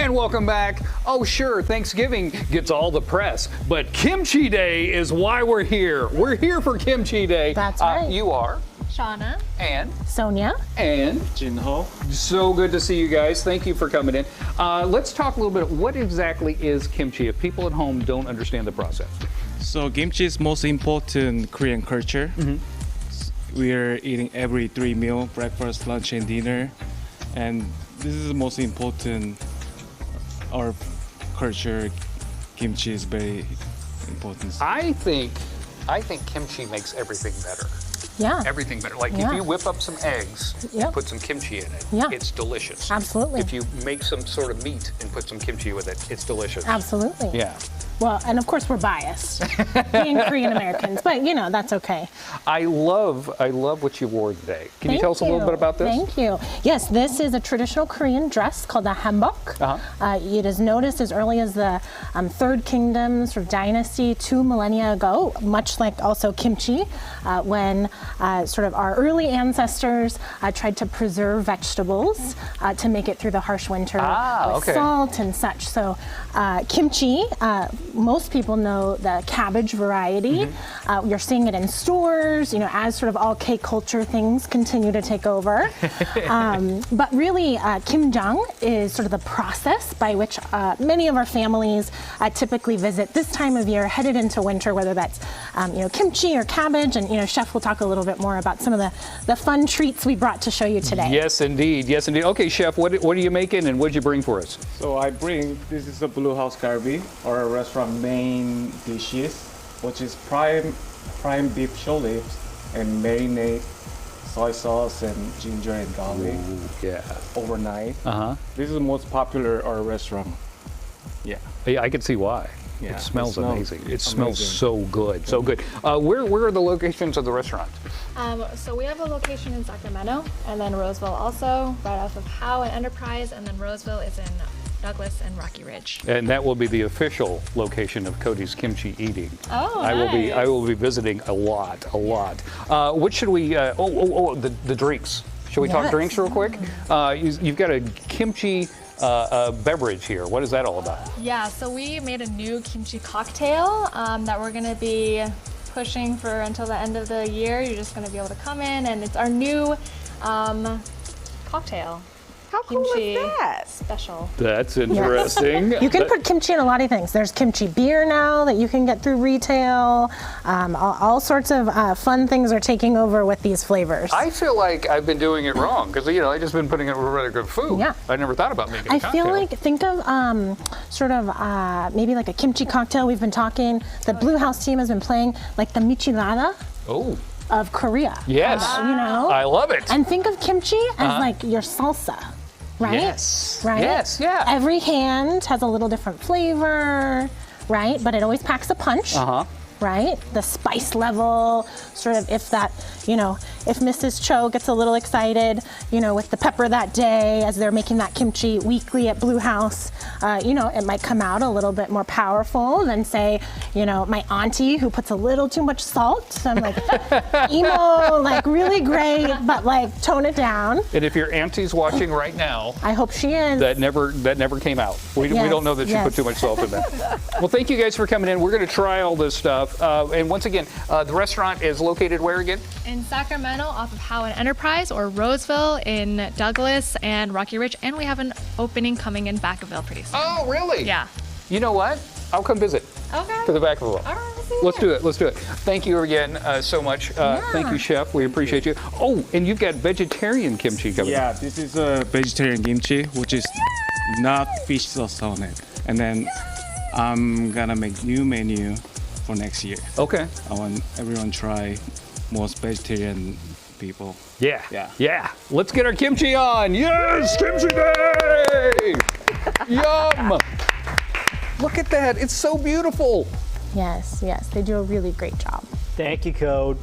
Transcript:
And welcome back. Oh, sure, Thanksgiving gets all the press, but Kimchee Day is why we're here. We're here for Kimchee Day. That's right. You are. Shauna. And. Sonia. And. Jinho. So good to see you guys. Thank you for coming in. Let's talk a little bit. What exactly is kimchi if people at home don't understand the process? So kimchi is most important Korean culture. We're eating every 3 meals, breakfast, lunch, and dinner. And this is the most important our culture. Kimchi is very important. I think kimchi makes everything better. Yeah. Everything better. Like if you whip up some eggs and put some kimchi in it, it's delicious. Absolutely. If you make some sort of meat and put some kimchi with it, it's delicious. Absolutely. Yeah. Well, and of course we're biased, being Korean Americans, but you know, that's okay. I love what you wore today. Can you tell us a little bit about this? Thank you. Yes, this is a traditional Korean dress called the hanbok. It is noticed as early as the Third Kingdom sort of dynasty 2 millennia ago, much like also kimchi, when sort of our early ancestors tried to preserve vegetables to make it through the harsh winter with salt and such. So kimchi, most people know the cabbage variety. You're seeing it in stores, you know, as sort of all K culture things continue to take over. But really, kimjang is sort of the process by which many of our families typically visit this time of year, headed into winter, whether that's you know, kimchi or cabbage. And you know, Chef will talk a little bit more about some of the fun treats we brought to show you today. Yes, indeed. Yes, indeed. Okay, Chef, what are you making and what did you bring for us? So I bring, this is the Blue House Korean our restaurant main dishes, which is prime beef show lips and marinade, soy sauce and ginger and garlic. Yeah. Overnight. This is the most popular our restaurant. Yeah. Yeah, I can see why. Yeah, it smells amazing. It smells so good, so good. Where are the locations of the restaurant? So we have a location in Sacramento, and then Roseville also, right off of Howe and Enterprise, and then Roseville is in Douglas and Rocky Ridge. And that will be the official location of Cody's Kimchi Eating. Oh, nice. I will be visiting a lot. What should we? The drinks. Should we talk drinks real quick? You've got a kimchi beverage here. What is that all about? Yeah, so we made a new kimchi cocktail that we're going to be pushing for until the end of the year. You're just going to be able to come in, and it's our new cocktail. How cool is that? Special. That's interesting. You can put kimchi in a lot of things. There's kimchi beer now that you can get through retail. All sorts of fun things are taking over with these flavors. I feel like I've been doing it wrong because you know I just been putting it with really good food. Yeah. I never thought about making a cocktail. I feel like think of sort of maybe like a kimchi cocktail. We've been talking. The Blue House team has been playing like the michilada. Oh. Of Korea. Yes. You know. I love it. And think of kimchi as like your salsa. Right? Yes. Right? Yes, yeah. Every hand has a little different flavor, right? But it always packs a punch. Right? The spice level, sort of if that, you know, if Mrs. Cho gets a little excited, you know, with the pepper that day as they're making that kimchi weekly at Blue House, you know, it might come out a little bit more powerful than say, you know, my auntie who puts a little too much salt. So I'm like, emo, like really great, but like tone it down. And if your auntie's watching right now, I hope she is. That never came out. We don't know that she put too much salt in that. Well, thank you guys for coming in. We're going to try all this stuff. And once again, the restaurant is located where again? In Sacramento off of Howe and Enterprise, or Roseville in Douglas and Rocky Ridge. And we have an opening coming in Vacaville pretty soon. Oh, really? Yeah. You know what? I'll come visit. Okay. To the Vacaville. All right, Let's do it. Let's do it. Thank you again so much. Thank you, Chef. We appreciate you. Oh, and you've got vegetarian kimchi coming. Yeah, this is a vegetarian kimchi, which is not fish sauce on it. And then I'm gonna make new menu for next year. Okay. I want everyone to try most vegetarian people. Yeah. Let's get our kimchi on. Yes, Kimchi Day! Yum! Look at that. It's so beautiful. Yes, they do a really great job. Thank you, Code.